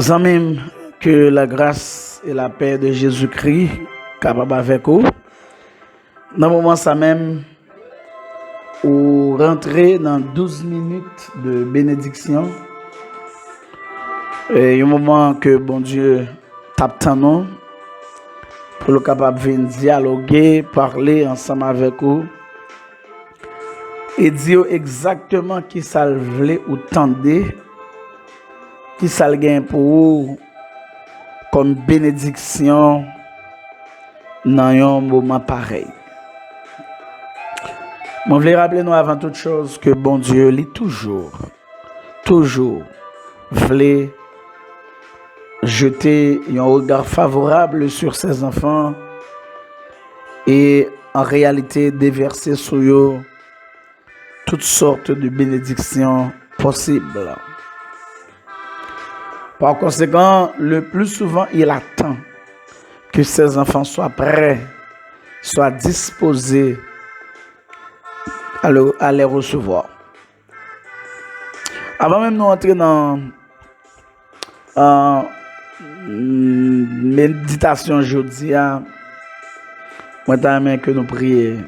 Amis, que la grâce et la paix de Jésus-Christ capable avec vous. Dans le moment ça même, ou rentrer dans 12 minutes de bénédiction. Et un moment que bon Dieu tape nous pour le capable de venir dialoguer, parler ensemble avec vous et dire exactement qui ça voulait ou tendez, qui ça le gain pour vous comme bénédiction dans un moment pareil. Je voulais rappeler nous avant toute chose que bon Dieu lit toujours voulait jeter un regard favorable sur ses enfants et en réalité déverser sur eux toutes sortes de bénédictions possibles. Par conséquent, le plus souvent, il attend que ses enfants soient prêts, soient disposés à les recevoir. Avant même de entrer dans méditation aujourd'hui, moi t'aimerais que nous prions.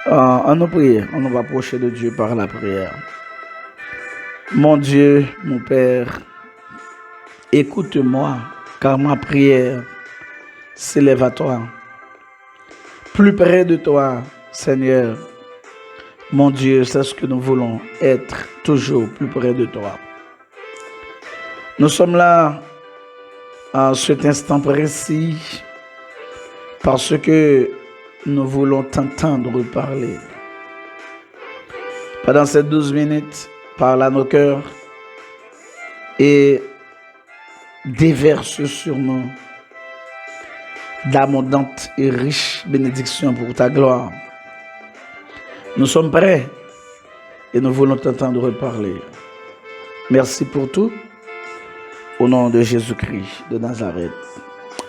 On nous va approcher de Dieu par la prière. Mon Dieu, mon Père, écoute-moi, car ma prière s'élève à toi. Plus près de toi, Seigneur, mon Dieu, c'est ce que nous voulons, être toujours plus près de toi. Nous sommes là en cet instant précis parce que nous voulons t'entendre parler. Pendant ces 12 minutes, parle à nos cœurs et déverse sur nous d'abondantes et riches bénédictions pour ta gloire. Nous sommes prêts et nous voulons t'entendre parler. Merci pour tout. Au nom de Jésus-Christ de Nazareth.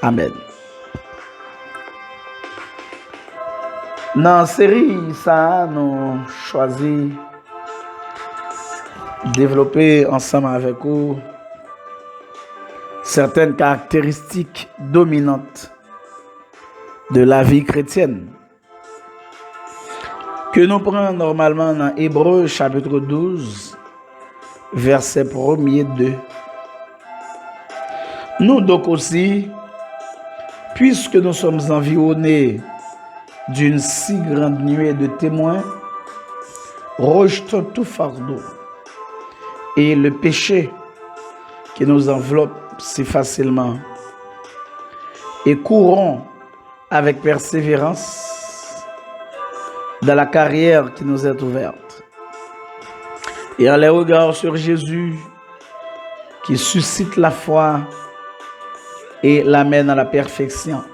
Amen. Dans la série, ça, nous choisi de développer ensemble avec vous certaines caractéristiques dominantes de la vie chrétienne que nous prenons normalement dans Hébreux chapitre 12, verset 1er 2. Nous donc aussi, puisque nous sommes environnés d'une si grande nuée de témoins, rejetons tout fardeau et le péché qui nous enveloppe si facilement et courons avec persévérance dans la carrière qui nous est ouverte. Et en les regards sur Jésus qui suscite la foi et l'amène à la perfection.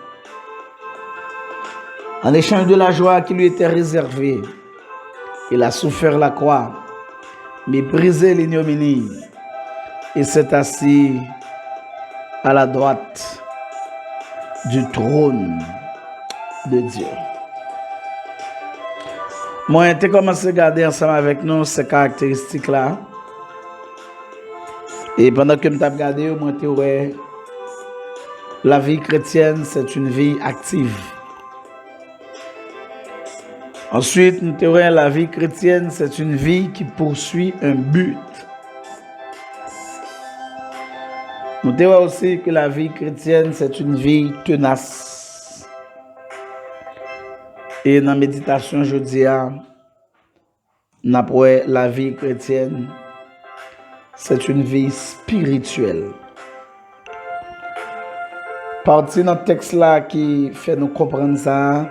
En échange de la joie qui lui était réservée, il a souffert la croix, méprisé l'ignominie et s'est assis à la droite du trône de Dieu. Moi, j'ai commencé à regarder ensemble avec nous ces caractéristiques-là. Et pendant que je me regardé, moi, j'ai la vie chrétienne, c'est une vie active. Ensuite, nous avons la vie chrétienne, c'est une vie qui poursuit un but. Nous avons aussi que la vie chrétienne, c'est une vie tenace. Et dans la méditation aujourd'hui, nous avons la vie chrétienne, c'est une vie spirituelle. Partie dans le texte là qui fait nous comprendre ça,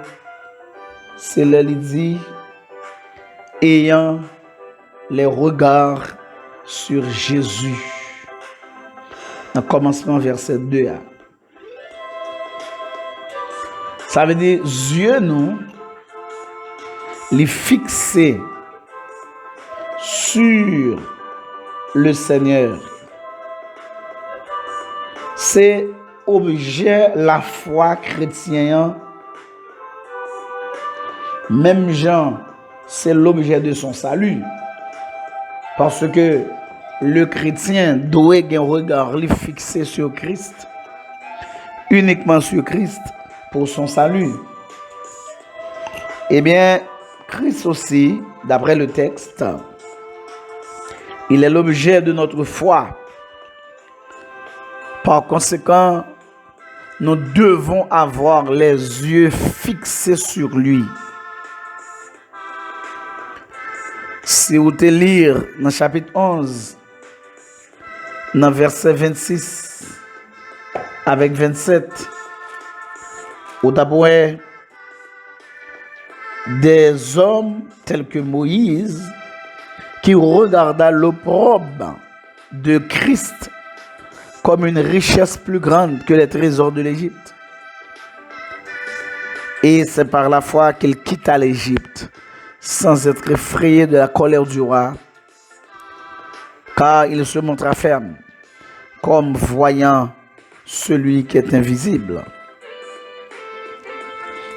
c'est là il dit ayant les regards sur Jésus. Dans le commencement verset 2. Ça veut dire yeux nous les fixer sur le Seigneur. C'est objet la foi chrétienne. Même Jean, c'est l'objet de son salut. Parce que le chrétien doit avoir un regard fixé sur Christ, uniquement sur Christ, pour son salut. Eh bien, Christ aussi, d'après le texte, il est l'objet de notre foi. Par conséquent, nous devons avoir les yeux fixés sur lui. Si vous te lire dans le chapitre 11, dans le verset 26 avec 27, vous avez des hommes tels que Moïse qui regarda l'opprobre de Christ comme une richesse plus grande que les trésors de l'Égypte. Et c'est par la foi qu'il quitta l'Égypte sans être effrayé de la colère du roi, car il se montra ferme, comme voyant celui qui est invisible.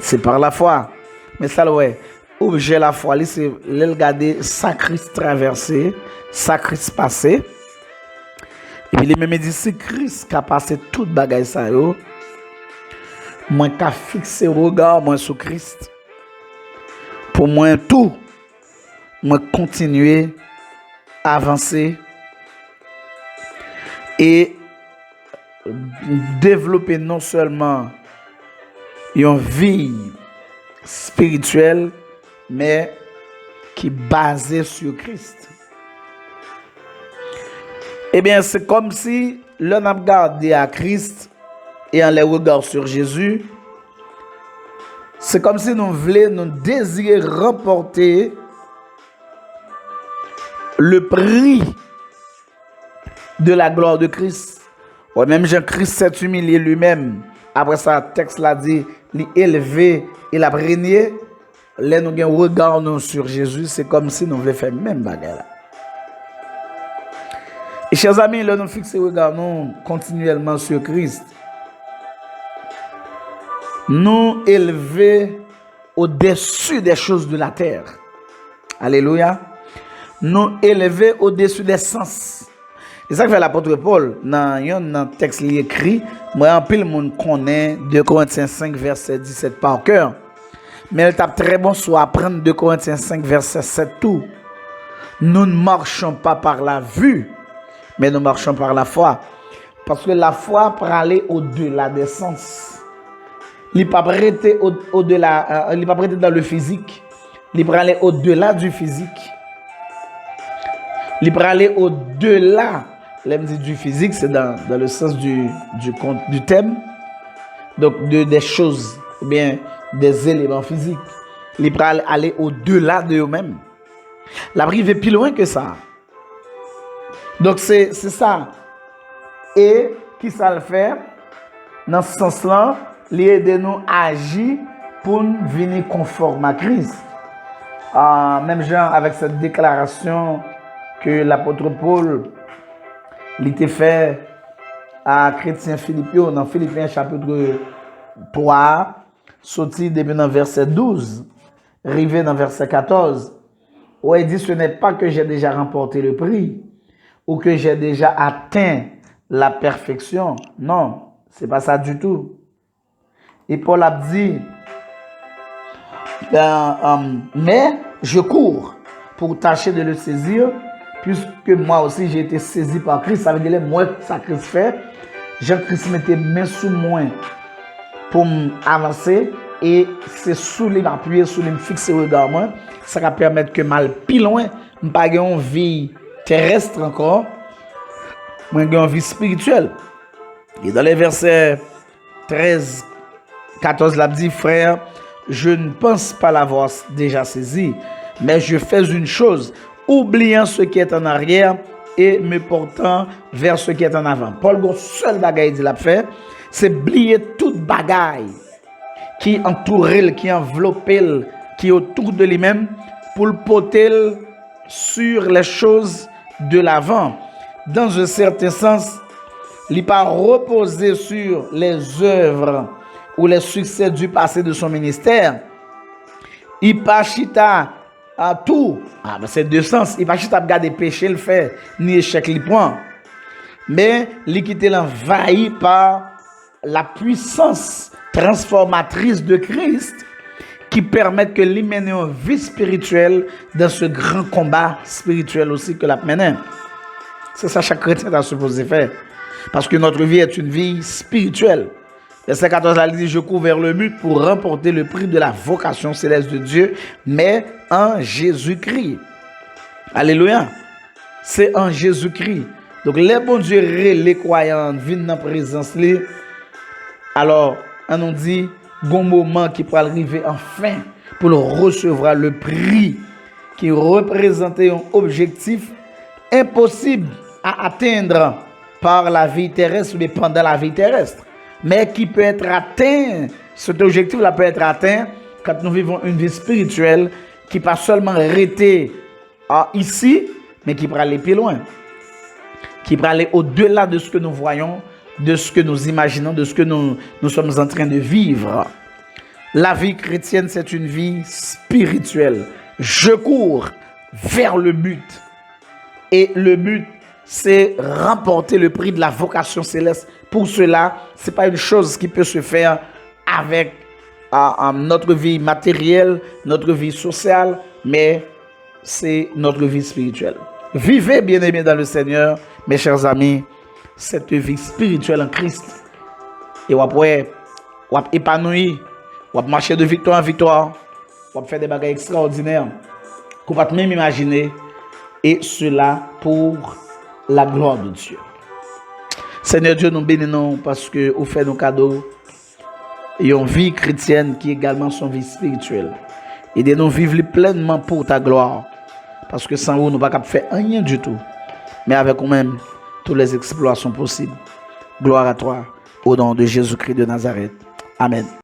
C'est par la foi. Mais ça, ouais, objet la foi, c'est le regarder sa Christ traversé, sa Christ passé. Et puis, il même dit, c'est Christ qui a passé toute bagaille ça, yo. Moi, qui a fixé le regard, moi, sur Christ. Pour moi, tout, moi, continuer à avancer et développer non seulement une vie spirituelle, mais qui est basée sur Christ. Eh bien, c'est comme si l'on a regardé à Christ et en les regards sur Jésus, c'est comme si nous voulions, nous désirions remporter le prix de la gloire de Christ. Ouais, même Jean-Christ s'est humilié lui-même. Après ça, le texte l'a dit, il est élevé, il a régné. Là, nous regardons sur Jésus, c'est comme si nous voulions faire le même bagarre. Et chers amis, là, nous fixons regardons continuellement sur Christ. Nous élever au-dessus des choses de la terre. Alléluia. Nous élever au-dessus des sens. C'est ça que fait l'apôtre Paul. Dans un texte qui est écrit, moi, en pile, monde connaît 2 Corinthiens 5, verset 17 par cœur. Mais elle tape très bon soit apprendre 2 Corinthiens 5, verset 7 tout. Nous ne marchons pas par la vue, mais nous marchons par la foi. Parce que la foi peut aller au-delà des sens. Il ne peut pas prêter au-delà, il ne peut pas prêter dans le physique. Il peut aller au-delà du physique. Il peut aller au-delà. L'aime dit du physique, c'est dans le sens du thème. Donc, des choses, ou bien des éléments physiques. Il peut aller au-delà de eux-mêmes. La prive est plus loin que ça. Donc, c'est ça. Et qui ça le fait? Dans ce sens-là, l'aider nous à agir pour venir conforme à Christ. Même genre avec cette déclaration que l'apôtre Paul l'était fait à chrétien Philippiens dans Philippiens chapitre 3, sorti depuis dans verset 12, arrivé dans verset 14, où il dit ce n'est pas que j'ai déjà remporté le prix ou que j'ai déjà atteint la perfection. Non, c'est pas ça du tout. Et Paul a dit, mais je cours pour tâcher de le saisir, puisque moi aussi j'ai été saisi par Christ. Ça veut dire, moi, ça Christ fait, Jean-Christ mettait main sous moi pour avancer, et c'est sous lui m'appuyer, sous lui me fixer le regard moi, ça va permettre que mal plus loin, je n'ai pas une vie terrestre encore, moi j'ai une vie spirituelle. Et dans les versets 13, 14, là dit, frère, je ne pense pas l'avoir déjà saisi, mais je fais une chose, oubliant ce qui est en arrière et me portant vers ce qui est en avant. Paul, le seul bagaille qu'il a fait, c'est oublier toute bagaille qui entoure, qui enveloppe, qui est autour de lui-même, pour le porter sur les choses de l'avant. Dans un certain sens, il n'est pas reposé sur les œuvres ou les succès du passé de son ministère. Il pas chita à tout. Ah, ben c'est deux sens. Il va juste regarder péché le fait, ni échec le point. Mais l'équité l'envahit par la puissance transformatrice de Christ qui permet que lui mène une vie spirituelle dans ce grand combat spirituel aussi que la mène. C'est ça chaque chrétien est supposé faire. Parce que notre vie est une vie spirituelle. Verset 14, elle dit, je cours vers le but pour remporter le prix de la vocation céleste de Dieu, mais en Jésus-Christ. Alléluia. C'est en Jésus-Christ. Donc, les bons dieux, les croyants, viennent dans la présence. Alors, on nous dit, bon moment qui peut arriver enfin pour recevoir le prix qui représente un objectif impossible à atteindre par la vie terrestre, mais pendant la vie terrestre. Mais qui peut être atteint, cet objectif-là peut être atteint quand nous vivons une vie spirituelle qui pas seulement rester ici, mais qui peut aller plus loin. Qui peut aller au-delà de ce que nous voyons, de ce que nous imaginons, de ce que nous sommes en train de vivre. La vie chrétienne, c'est une vie spirituelle. Je cours vers le but. Et le but, c'est remporter le prix de la vocation céleste. Pour cela, ce n'est pas une chose qui peut se faire avec notre vie matérielle, notre vie sociale, mais c'est notre vie spirituelle. Vivez, bien-aimés dans le Seigneur, mes chers amis, cette vie spirituelle en Christ. Et vous pouvez épanouir, vous pouvez marcher de victoire en victoire, vous pouvez faire des bagages extraordinaires que vous ne pouvez même imaginer. Et cela pour la gloire de Dieu. Seigneur Dieu, nous bénissons parce que vous faites nos cadeaux et une vie chrétienne qui est également son vie spirituelle. Aidez-nous vivre pleinement pour ta gloire. Parce que sans vous, nous ne pouvons pas faire rien du tout. Mais avec nous-mêmes, tous les exploits sont possibles. Gloire à toi, au nom de Jésus-Christ de Nazareth. Amen.